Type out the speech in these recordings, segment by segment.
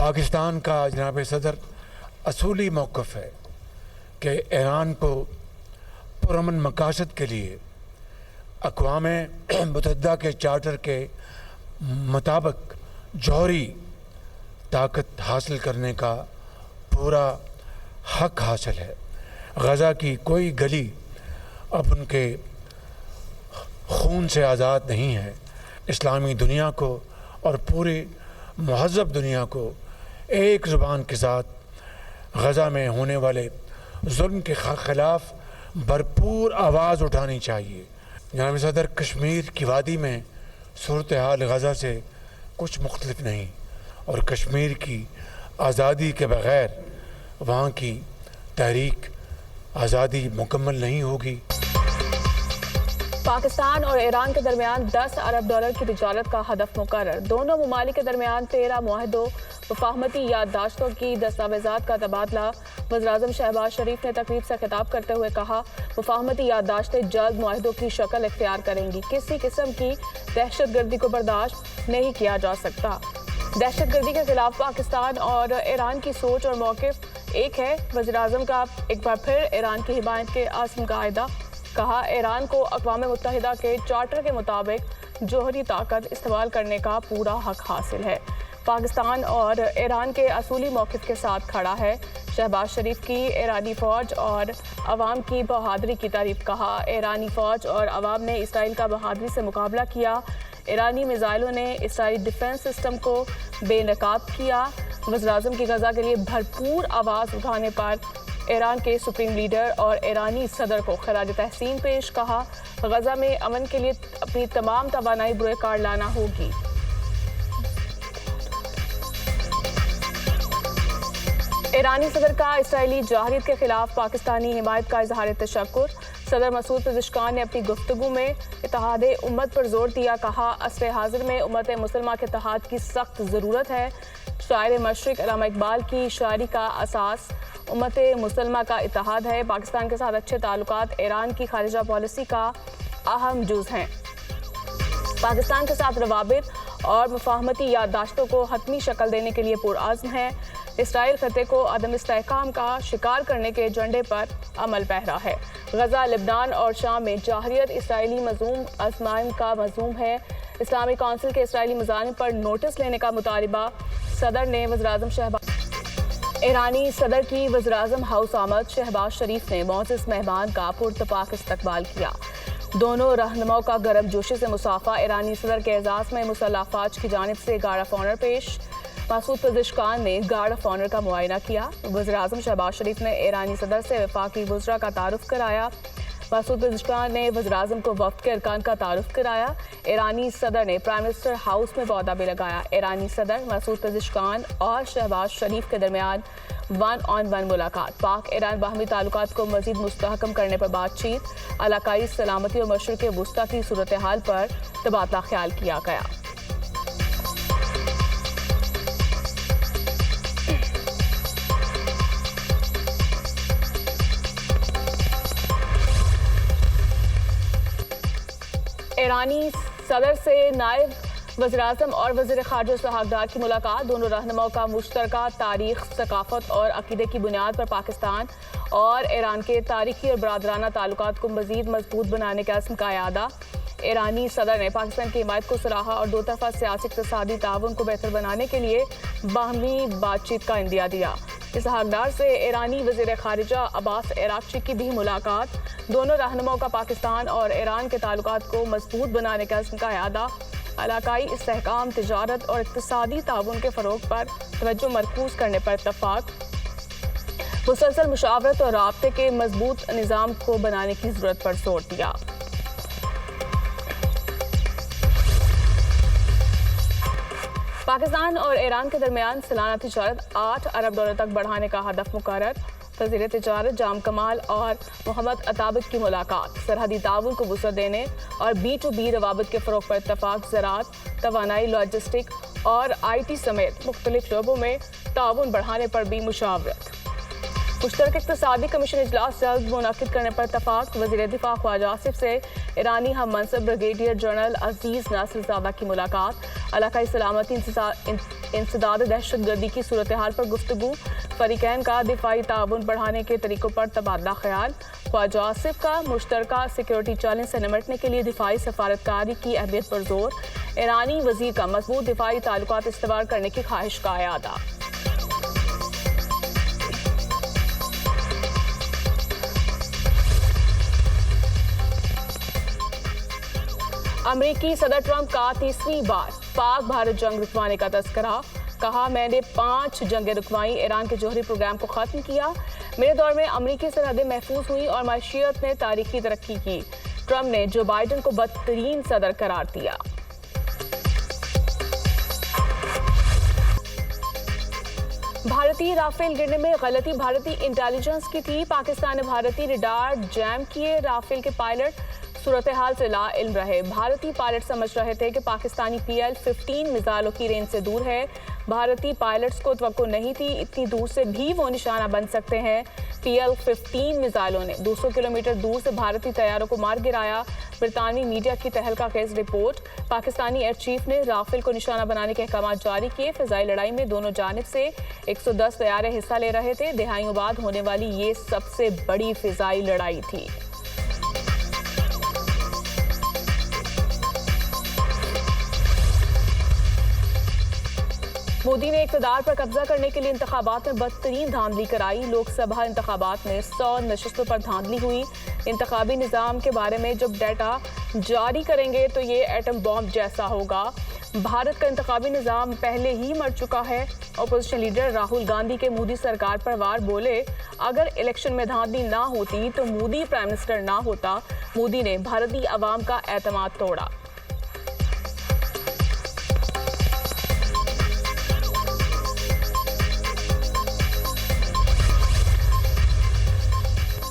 पाकिस्तान का जनाब सदर असूली मौक़िफ़ है कि ईरान को पुरअमन मकासद के लिए अक़वाम मुत्तहिदा के चार्टर के मुताबिक जौहरी ताकत हासिल करने का पूरा हक हासिल है। गज़ा की कोई गली अब उनके खून से आज़ाद नहीं है। इस्लामी दुनिया को और पूरी महज़ब दुनिया को एक ज़ुबान के साथ गज़ा में होने वाले जुल्म के ख़िलाफ़ भरपूर आवाज़ उठानी चाहिए। जनाब सदर, कश्मीर की वादी में सूरत हाल गज़ा से कुछ मुख्तलिफ नहीं और कश्मीर की आज़ादी के बग़ैर वहाँ की तहरीक आज़ादी मुकम्मल नहीं होगी। पाकिस्तान और ईरान के दरमियान 10 अरब डॉलर की तिजारत का हदफ मुकर्रर। दोनों ममालिक के दरमियान 13 मुआहदों वफाहमती याददाश्तों की दस्तावेज़ात का तबादला। वज़ीर-ए-आज़म शहबाज शरीफ ने तकरीब से खिताब करते हुए कहा, वफाहमती याददाश्तें जल्द मुआहदों की शक्ल इख्तियार करेंगी। किसी किस्म की दहशतगर्दी को बर्दाश्त नहीं किया जा सकता। दहशतगर्दी के खिलाफ पाकिस्तान और ईरान की सोच और मौक़िफ़ एक है। वज़ीर-ए-आज़म का एक बार फिर ईरान की हिमायत के आज़म कायदा। कहा, ईरान को अक़वाम मुत्तहिदा के चार्टर के मुताबिक जौहरी ताकत इस्तेमाल करने का पूरा हक हासिल है। पाकिस्तान और ईरान के असूली मौक़िफ़ के साथ खड़ा है। शहबाज शरीफ की ईरानी फ़ौज और अवाम की बहादुरी की तारीफ़। कहा, ईरानी फ़ौज और अवाम ने इसराइल का बहादुरी से मुकाबला किया। ईरानी मिज़ाइलों ने इसराइली डिफेंस सिस्टम को बेनकाब किया। वज़ीर-ए-आज़म की गज़ा के लिए भरपूर आवाज़ उठाने पर ईरान के सुप्रीम लीडर और ईरानी सदर को खराज तहसीन पेश। कहा, गज़ा में अमन के लिए अपनी तमाम तवानाई बुरेकार लाना होगी। ईरानी सदर का इसराइली जाहिरियत के खिलाफ पाकिस्तानी हिमायत का इजहार तशक्कुर। सदर मसूद पेज़ेशकान ने अपनी गुफ्तगू में इत्तेहादे उम्मत पर जोर दिया। कहा, असरे हाजिर में उम्मत मुसलमान के इत्तेहाद की सख्त ज़रूरत है। शायर मशरिक़ अल्लामा इकबाल की शायरी का असास उम्मत मुसलमान का इत्तेहाद है। पाकिस्तान के साथ अच्छे ताल्लुकात ईरान की खारिजा पॉलिसी का अहम जुज़ हैं। पाकिस्तान के साथ रवाबित और मुफाहमती याददाश्तों को हतमी शक्ल देने के लिए पुरअज़्म है। इसराइल खत्ते को अदम इस्तेहकाम का शिकार करने के एजेंडे पर अमल पैरा है। गज़ा, लिबनान और शाम में जाहिरियत इसराइली मज़ूम आज़माइन का मज़ूम है। इस्लामी काउंसिल के इसराइली मज़ालिम पर नोटिस लेने का मुतालिबा। सदर ने वज़ीर-ए-आज़म शहबाज ईरानी सदर की वज़ीर-ए-आज़म हाउस आमद। शहबाज शरीफ ने मोअज़्ज़ज़ मेहमान का पुरतपाक इस्तकबाल किया। दोनों रहनुमाओं का गर्म जोशी से मुसाफा। ईरानी सदर के एजाज़ में मुसल्लह अफ़वाज की जानिब से गार्ड ऑफ ऑनर पेश। मसूद पेज़ेशकान ने गार्ड ऑफ ऑनर का मुआयना किया। वज़ीर-ए-आज़म शहबाज शरीफ ने ईरानी सदर से वफाकी वज़रा का तारुफ कराया। मसूद पेज़ेशकान ने वज़ीर-ए-आज़म को वफ़द के अरकान का तारुफ कराया। ईरानी सदर ने प्राइम मिनिस्टर हाउस में पौधा भी लगाया। ईरानी सदर मसूद पेज़ेशकान और शहबाज शरीफ के दरमियान 1-on-1 मुलाकात। पाक ईरान बाहमी ताल्लुकात को मज़ीद मुस्तहकम करने पर बातचीत। इलाकाई सलामती और मशरिक़ वुस्ता की सूरत हाल पर तबादला ख्याल किया गया। ईरानी सदर से नायब वज़ीर-ए-आज़म और वज़ीर ख़ारिजा सहागदार की मुलाकात। दोनों रहनुमाओं का मुश्तरका तारीख़, सकाफ़त और अक़ीदे की बुनियाद पर पाकिस्तान और ईरान के तारीख़ी और बरादराना ताल्लुकात को मज़ीद मजबूत बनाने के अज़्म का इआदा। ईरानी सदर ने पाकिस्तान की हिमायत को सराहा और दो तरफ़ा सियासी इक़्तिसादी ताउन को बेहतर बनाने के लिए बाहमी बातचीत का इंदिया दिया। इसहाकडार से ईरानी वज़ीर ख़ारिजा अब्बास अराग़ची की भी मुलाकात। दोनों रहनुमाओं का पाकिस्तान और ईरान के ताल्लुकात को मजबूत बनाने का अज़्म का इआदा। इलाकाई इस्तेहकाम, तिजारत और इक़्तिसादी ताउन के फ़रोग़ पर तवज्जो मरकूज़ करने पर इत्तफ़ाक़। मुसलसल मुशावरत और राब्ते के मजबूत निज़ाम को बनाने की ज़रूरत पर जोर दिया। पाकिस्तान और ईरान के दरमियान सालाना तिजारत 8 अरब डॉलर तक बढ़ाने का हदफ मुकर्रर। वज़ीर तिजारत जाम कमाल और मोहम्मद अताबिक की मुलाकात। सरहदी ताउन को वुसअत देने और B2B रवाबित के फ़रोग़ पर इत्तफ़ाक़। ज़राअत, तवानाई, लॉजिस्टिक और IT समेत मुख्तलिफ शोबों में ताउन बढ़ाने पर भी मुशावरत। मुश्तरक इक़्तिसादी कमीशन इजलास जल्द मुनक़िद करने पर इत्तफ़ाक़। वज़ीर दिफ़ा ख्वाजा आसिफ से ईरानी हम मनसब ब्रिगेडियर जनरल अजीज़ नासिरज़ादा की मुलाकात। इलाक़ाई सलामती इंसदाद दहशतगर्दी की सूरत हाल पर गुफ्तगू। फ़रीक़ैन का दिफ़ाई ताउन बढ़ाने के तरीक़ों पर तबादला ख्याल। ख्वाजा आसिफ का मुश्तरका सिक्योरिटी चैलेंज से निमटने के लिए दिफ़ाई सफ़ारतकारी की अहमियत पर जोर। ईरानी वज़ीर का मज़बूत दिफ़ाई ताल्लुकात इस्तवार करने की ख्वाहिश का इरादा। अमेरिकी सदर ट्रंप का तीसरी बार पाक भारत जंग रुकवाने का तज़किरा। कहा, मैंने 5 जंगें रुकवाई, ईरान के जौहरी प्रोग्राम को ख़त्म किया। मेरे दौर में अमेरिकी सरहदें महफूज हुई और माशियत ने तारीखी तरक्की की। ट्रंप ने जो बाइडन को बदतरीन सदर करार दिया। भारतीय राफेल गिरने में गलती भारतीय इंटेलिजेंस की थी। पाकिस्तान ने भारतीय रडार जैम किए। राफेल के पायलट सूरत हाल से ला इल्म रहे। भारतीय पायलट समझ रहे थे कि पाकिस्तानी PL-15 मिसाइलों की रेंज से दूर है। भारतीय पायलट्स को तवक्को नहीं थी इतनी दूर से भी वो निशाना बन सकते हैं। PL-15 मिसाइलों ने 200 किलोमीटर दूर से भारतीय तैयारों को मार गिराया। बरतानवी मीडिया की तहलका खेज रिपोर्ट। पाकिस्तानी एयर चीफ ने राफेल को निशाना बनाने के अहकाम जारी किए। फ़िज़ाई लड़ाई में दोनों जानिब से 110 तैयारे हिस्सा ले रहे थे। दहाइयों बाद होने वाली ये सबसे बड़ी फ़िज़ाई लड़ाई थी। मोदी ने इक़्तिदार पर कब्जा करने के लिए इंतखाबात में बदतरीन धांधली कराई। लोकसभा इंतखाबात में 100 नशस्तों पर धांधली हुई। इंतखाबी निज़ाम के बारे में जब डाटा जारी करेंगे तो ये एटम बॉम्ब जैसा होगा। भारत का इंतखाबी निज़ाम पहले ही मर चुका है। अपोजिशन लीडर राहुल गांधी के मोदी सरकार पर वार बोले, अगर इलेक्शन में धांधली ना होती तो मोदी प्राइम मिनिस्टर ना होता। मोदी ने भारतीय अवाम का एतमाद तोड़ा।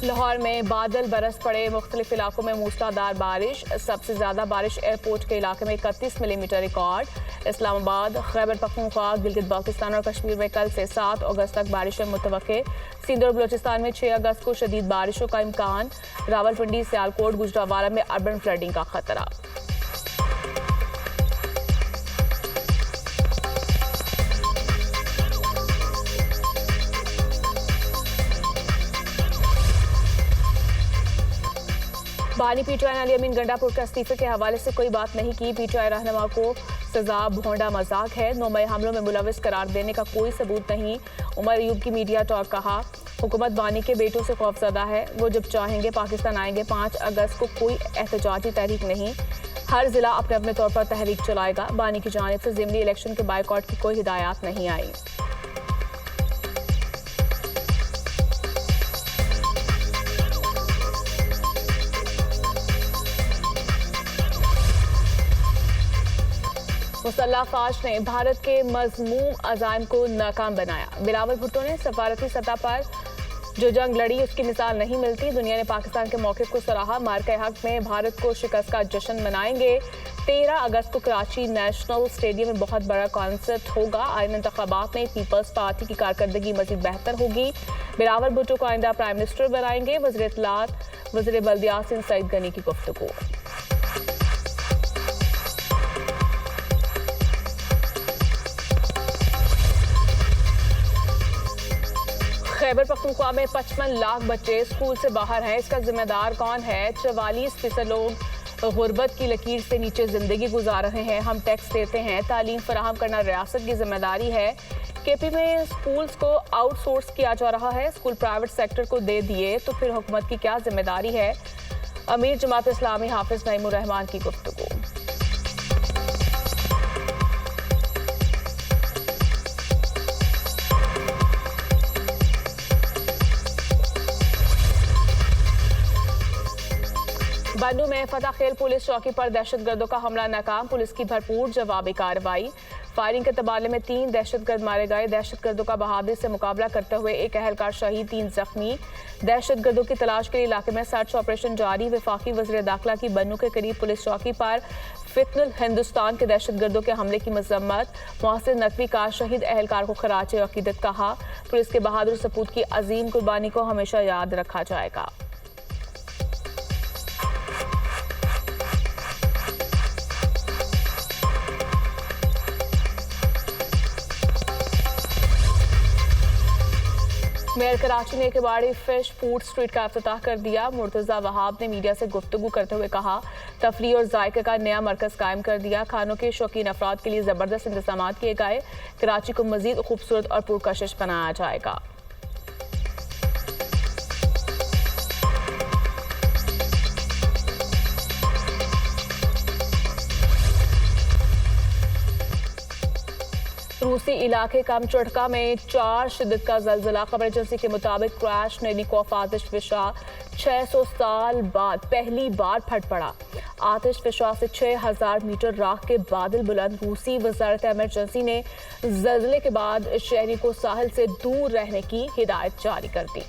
लाहौर में बादल बरस पड़े। मुख्तलिफ इलाकों में मूसलाधार बारिश। सबसे ज़्यादा बारिश एयरपोर्ट के इलाके में 31 मिलीमीटर रिकॉर्ड। इस्लामाबाद, खैबर पख्तूनख्वा, गिलगित बाल्टिस्तान और कश्मीर में कल से 7 अगस्त तक बारिशें मुतवक्के। सिंध और बलोचिस्तान में 6 अगस्त को शदीद बारिशों का इम्कान। रावलपिंडी, सियालकोट, गुजरांवाला में अर्बन फ्लडिंग का खतरा। बानी PTI ने अली अमीन गंडापुर के इस्तीफे के हवाले से कोई बात नहीं की। PTI रहनुमा को सजा भोंडा मजाक है। 9 मई हमलों में मुलविस करार देने का कोई सबूत नहीं। उमर अयूब की मीडिया टॉक। कहा, हुकूमत बानी के बेटों से खौफजदा है। वो जब चाहेंगे पाकिस्तान आएंगे। 5 अगस्त को कोई एहतजाजी तहरीक नहीं। हर जिला अपने अपने तौर पर तहरीक चलाएगा। बानी की जानिब से ज़िमनी इलेक्शन के बायकॉट की कोई हिदायत नहीं आई। मुसल्लह फ़ौज ने भारत के मज़मूम अज़ाइम को नाकाम बनाया। बिलावल भुट्टो ने सफारती सतह पर जो जंग लड़ी उसकी मिसाल नहीं मिलती। दुनिया ने पाकिस्तान के मौक़िफ़ को सराहा। मार्के हक में भारत को शिकस्त का जश्न मनाएंगे। 13 अगस्त को कराची नेशनल स्टेडियम में बहुत बड़ा कॉन्सर्ट होगा। आइंदा इंतखाबात में पीपल्स पार्टी की कारकर्दगी मज़ीद बेहतर होगी। बिलावल भुट्टो को आइंदा प्राइम मिनिस्टर बनाएंगे। वज़ीर इत्तलात वज़ीर बल्दियात सईद गनी की गुफ्तगू। खैबर पख्तूनख्वा में 55 लाख बच्चे स्कूल से बाहर हैं। इसका जिम्मेदार कौन है? 44% लोग गुर्बत की लकीर से नीचे ज़िंदगी गुजार रहे हैं। हम टैक्स देते हैं। तालीम फराहम करना रियासत की जिम्मेदारी है। KP में स्कूल्स को आउटसोर्स किया जा रहा है। स्कूल प्राइवेट सेक्टर को दे दिए तो फिर हुकूमत की क्या जिम्मेदारी है? अमीर जमात इस्लामी हाफिज नईमुर रहमान की गुफ्तगू। बन्नू में फतह खेल पुलिस चौकी पर दहशतगर्दों का हमला नाकाम। पुलिस की भरपूर जवाबी कार्रवाई। फायरिंग के तबादले में 3 दहशतगर्द मारे गए। दहशतगर्दों का बहादुरी से मुकाबला करते हुए एक अहलकार शहीद, 3 जख्मी। दहशतगर्दों की तलाश के लिए इलाके में सर्च ऑपरेशन जारी। वफाकी वज़ीर दाखिला की बन्नू के करीब पुलिस चौकी पर फितनुल हिंदुस्तान के दहशतगर्दों के हमले की मजम्मत। मोहसिन नकवी का शहीद अहलकार को खराज अकीदत कहा। पुलिस के बहादुर सपूत की अजीम कुर्बानी को हमेशा याद रखा जाएगा। मेयर कराची ने केवाड़ी फिश फूड स्ट्रीट का इफ्तिताह कर दिया। मुर्तजा वहाब ने मीडिया से गुफ्तगू करते हुए कहा, तफरीह और जायके का नया मरकज कायम कर दिया। खानों के शौकीन अफराद के लिए ज़बरदस्त इंतजाम किए गए। कराची को मजीद खूबसूरत और पुरकशिश बनाया जाएगा। रूसी इलाके कामचड़का में 4 शिद्दत का जलजिला। खबर एजेंसी के मुताबिक क्रैश नैनीकॉफ आतिश फिशा 600 साल बाद पहली बार फट पड़ा। आतिश फिशा से 6000 मीटर राख के बादल बुलंद। रूसी वजारत इमरजेंसी ने जलजिले के बाद शहरी को साहिल से दूर रहने की हिदायत जारी कर दी।